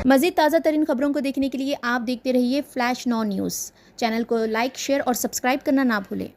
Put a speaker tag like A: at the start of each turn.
A: मज़ीद ताज़ा तरीन खबरों को देखने के लिए आप देखते रहिए फ्लैश 9 न्यूज़। चैनल को लाइक, शेयर और सब्सक्राइब करना ना भूलें।